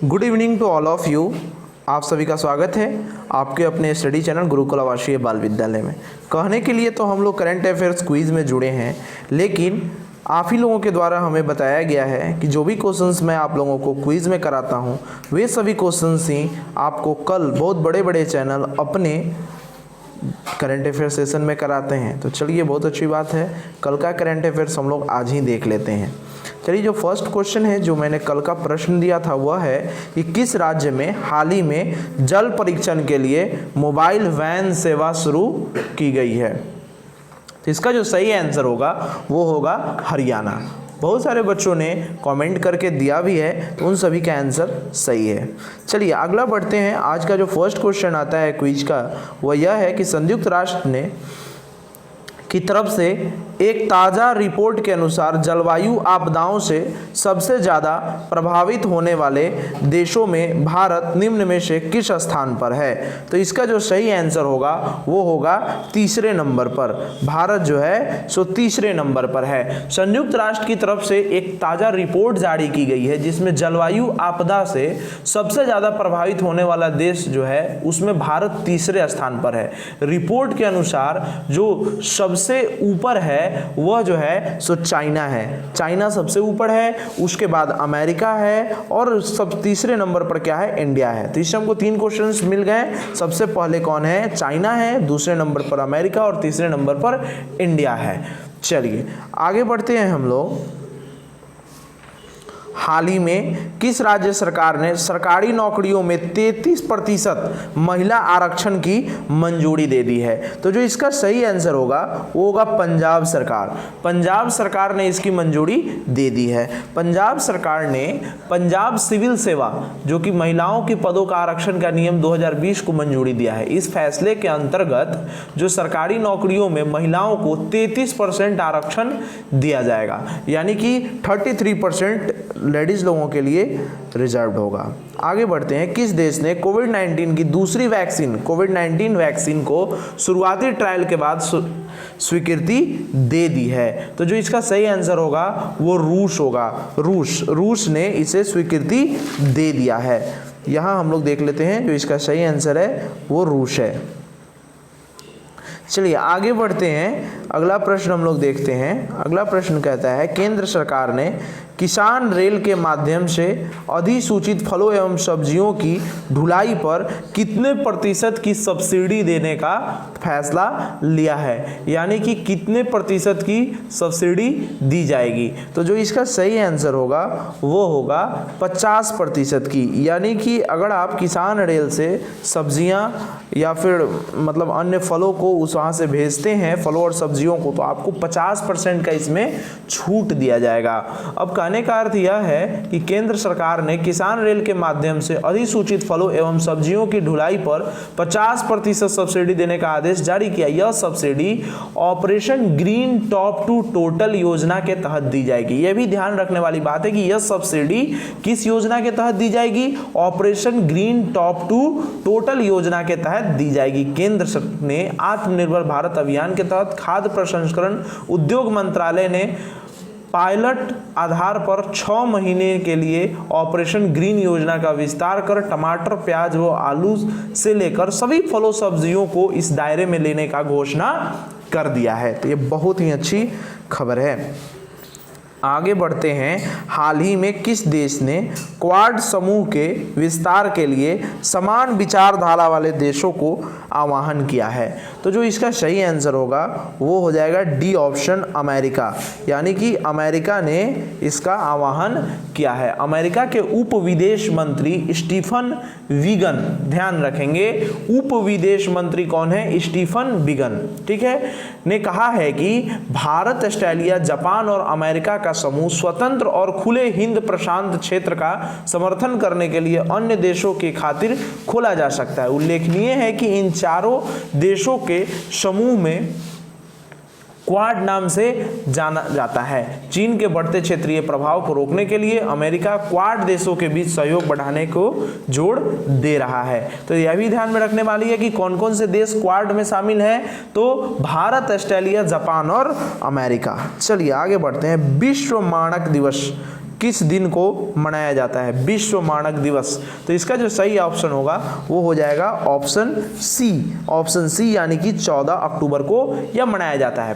Good evening to all of you. आप सभी का स्वागत है आपके अपने स्टडी चैनल गुरुकुल आवासीय बाल विद्यालय में। कहने के लिए तो हम लोग करंट अफेयर्स क्विज में जुड़े हैं, लेकिन आप ही लोगों के द्वारा हमें बताया गया है कि जो भी क्वेश्चंस मैं आप लोगों को क्विज में कराता हूं, वे सभी क्वेश्चंस ही आपको कल बहुत बड़े बड़े चैनल अपने करंट अफेयर सेशन में कराते हैं। तो चलिए, बहुत अच्छी बात है, कल का करंट अफेयर्स हम लोग आज ही देख लेते हैं। चलिए, जो फर्स्ट क्वेश्चन है जो मैंने कल का प्रश्न दिया था वह है कि किस राज्य में हाल ही में जल परीक्षण के लिए मोबाइल वैन सेवा शुरू की गई है। तो इसका जो सही आंसर होगा वो होगा हरियाणा। बहुत सारे बच्चों ने कमेंट करके दिया भी है, तो उन सभी का आंसर सही है। चलिए अगला बढ़ते हैं। आज का जो फर्स्ट क्वेश्चन आता है क्विज का वह यह है कि संयुक्त राष्ट्र ने की तरफ से एक ताज़ा रिपोर्ट के अनुसार जलवायु आपदाओं से सबसे ज़्यादा प्रभावित होने वाले देशों में भारत निम्न में से किस स्थान पर है। तो इसका जो सही आंसर होगा वो होगा तीसरे नंबर पर। भारत जो है सो तीसरे नंबर पर है। संयुक्त राष्ट्र की तरफ से एक ताज़ा रिपोर्ट जारी की गई है जिसमें जलवायु आपदा से सबसे ज़्यादा प्रभावित होने वाला देश जो है उसमें भारत तीसरे स्थान पर है। रिपोर्ट के अनुसार जो सबसे ऊपर है वह जो है सो चाइना है। चाइना सबसे ऊपर है, उसके बाद अमेरिका है और सब तीसरे नंबर पर क्या है, इंडिया है। तो इससे हमको तीन क्वेश्चंस मिल गए। सबसे पहले कौन है, चाइना है, दूसरे नंबर पर अमेरिका और तीसरे नंबर पर इंडिया है। चलिए आगे बढ़ते हैं हम लोग। हाल ही में किस राज्य सरकार ने सरकारी नौकरियों में 33% महिला आरक्षण की मंजूरी दे दी है। तो जो इसका सही आंसर होगा वो होगा पंजाब सरकार। पंजाब सरकार ने इसकी मंजूरी दे दी है। पंजाब सरकार ने पंजाब सिविल सेवा जो कि महिलाओं की पदों का आरक्षण का नियम 2020 को मंजूरी दिया है। इस फैसले के अंतर्गत जो सरकारी नौकरियों में महिलाओं को 33% आरक्षण दिया जाएगा, यानी कि 33% लेडीज लोगों के लिए रिजर्व्ड होगा। आगे बढ़ते हैं। किस देश ने कोविड-19 की दूसरी वैक्सीन कोविड-19 वैक्सीन को शुरुआती ट्रायल के बाद स्वीकृति दे दी है। तो जो इसका सही आंसर होगा वो रूस होगा। रूस ने इसे स्वीकृति दे दिया है। यहां हम लोग देख लेते हैं, जो इसका सही आंसर है वो रूस है। चलिए आगे बढ़ते हैं। अगला प्रश्न हम लोग देखते हैं। अगला प्रश्न कहता है, केंद्र सरकार ने किसान रेल के माध्यम से अधिसूचित फलों एवं सब्जियों की ढुलाई पर कितने प्रतिशत की सब्सिडी देने का फैसला लिया है, यानी कि कितने प्रतिशत की सब्सिडी दी जाएगी। तो जो इसका सही आंसर होगा वो होगा 50% की, यानी कि अगर आप किसान रेल से सब्जियां या फिर मतलब अन्य फलों को उस वहाँ से भेजते हैं, फलों और सब्जियों को, तो आपको 50% का इसमें छूट दिया जाएगा। अब कहने का अर्थ यह है कि केंद्र सरकार ने किसान रेल के माध्यम से अधिसूचित फलों एवं सब्जियों की ढुलाई पर 50% सब्सिडी देने का आदेश जारी किया। यह subsidy operation green top to total योजना के तहत दी जाएगी। यह भी ध्यान रखने वाली बात है कि यह सब्सिडी किस योजना के तहत दी जाएगी, operation green top to total योजना के तहत दी जाएगी। केंद्र ने आत्मनिर्भर भारत अभियान के तहत खाद्य प्रसंस्करण उद्योग मंत्रालय ने पायलट आधार पर 6 महीने के लिए ऑपरेशन ग्रीन योजना का विस्तार कर टमाटर, प्याज व आलू से लेकर सभी फलों सब्जियों को इस दायरे में लेने का घोषणा कर दिया है। तो ये बहुत ही अच्छी खबर है। आगे बढ़ते हैं। हाल ही में किस देश ने क्वाड समूह के विस्तार के लिए समान विचारधारा वाले देशों को आह्वान किया है। तो जो इसका सही आंसर होगा वो हो जाएगा डी ऑप्शन, अमेरिका, यानी कि अमेरिका ने इसका आह्वान किया है। अमेरिका के उप विदेश मंत्री स्टीफन विगन, ध्यान रखेंगे उप विदेश मंत्री कौन है, स्टीफन विगन, ठीक है, ने कहा है कि भारत, ऑस्ट्रेलिया, जापान और अमेरिका का समूह स्वतंत्र और खुले हिंद प्रशांत क्षेत्र का समर्थन करने के लिए अन्य देशों की खातिर खोला जा सकता है। उल्लेखनीय है कि इन चारों देशों के समूह में क्वाड नाम से जाना जाता है। चीन के बढ़ते क्षेत्रीय प्रभाव को रोकने के लिए अमेरिका क्वाड देशों के बीच सहयोग बढ़ाने को जोर दे रहा है। तो यह भी ध्यान में रखने वाली है कि कौन कौन से देश क्वाड में शामिल हैं, तो भारत, ऑस्ट्रेलिया, जापान और अमेरिका। चलिए आगे बढ़ते हैं। विश्व मानक दिवस किस दिन को मनाया जाता है? विश्व मानक दिवस। तो इसका जो सही ऑप्शन होगा वो हो जाएगा ऑप्शन सी, यानी कि 14 अक्टूबर को यह मनाया जाता है।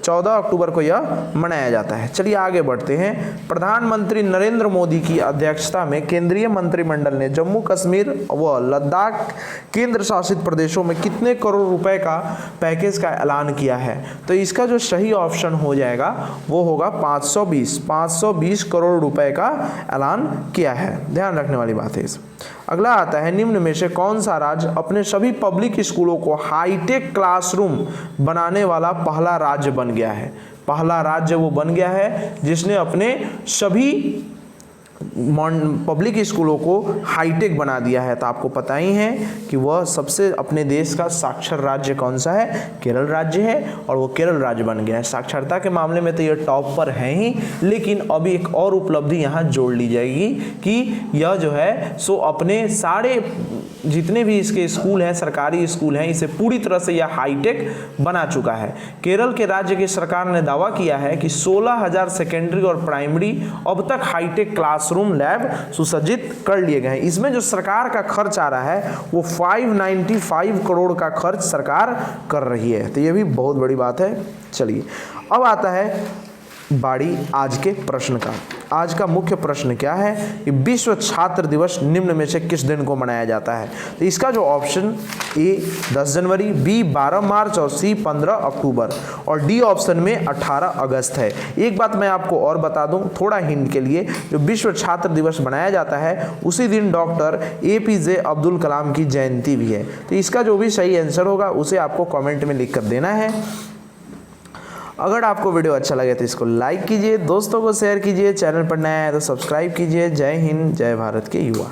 14 अक्टूबर को यह मनाया जाता है। चलिए आगे बढ़ते हैं। प्रधानमंत्री नरेंद्र मोदी की अध्यक्षता में केंद्रीय मंत्रिमंडल ने जम्मू कश्मीर व लद्दाख केंद्र शासित प्रदेशों में कितने करोड़ रुपए का पैकेज का ऐलान किया है? तो इसका जो सही ऑप्शन हो जाएगा वो होगा 520 करोड़ रुपए का ऐलान किया है। ध्यान रखने वाली बात है इस। अगला आता है, निम्न में से कौन सा राज्य अपने सभी पब्लिक स्कूलों को हाईटेक क्लासरूम बनाने वाला पहला राज्य बन गया है? पहला राज्य वो बन गया है जिसने अपने सभी पब्लिक स्कूलों को हाईटेक बना दिया है। तो आपको पता ही है कि वह सबसे अपने देश का साक्षर राज्य कौन सा है? केरल राज्य है, और वो केरल राज्य बन गया है। साक्षरता के मामले में तो ये टॉप पर है ही, लेकिन अभी एक और उपलब्धि यहाँ जोड़ ली जाएगी कि यह जो है सो अपने सारे जितने भी इसके स्कूल हैं, सरकारी स्कूल हैं, इसे पूरी तरह से यह हाईटेक बना चुका है। केरल के राज्य की सरकार ने दावा किया है कि 16,000 सेकेंडरी और प्राइमरी अब तक हाईटेक क्लासरूम लैब सुसज्जित कर लिए गए हैं। इसमें जो सरकार का खर्च आ रहा है वो 595 करोड़ का खर्च सरकार कर रही है। तो ये भी बहुत बड़ी बात है। चलिए अब आता है बाड़ी आज के प्रश्न का। आज का मुख्य प्रश्न क्या है कि विश्व छात्र दिवस निम्न में से किस दिन को मनाया जाता है? तो इसका जो ऑप्शन ए 10 जनवरी, बी 12 मार्च और सी 15 अक्टूबर और डी ऑप्शन में 18 अगस्त है। एक बात मैं आपको और बता दूं थोड़ा हिंट के लिए, जो विश्व छात्र दिवस मनाया जाता है उसी दिन डॉक्टर APJ अब्दुल कलाम की जयंती भी है। तो इसका जो भी सही आंसर होगा उसे आपको कमेंट में लिख कर देना है। अगर आपको वीडियो अच्छा लगे तो इसको लाइक कीजिए, दोस्तों को शेयर कीजिए, चैनल पर नया है तो सब्सक्राइब कीजिए। जय हिंद, जय भारत के युवा।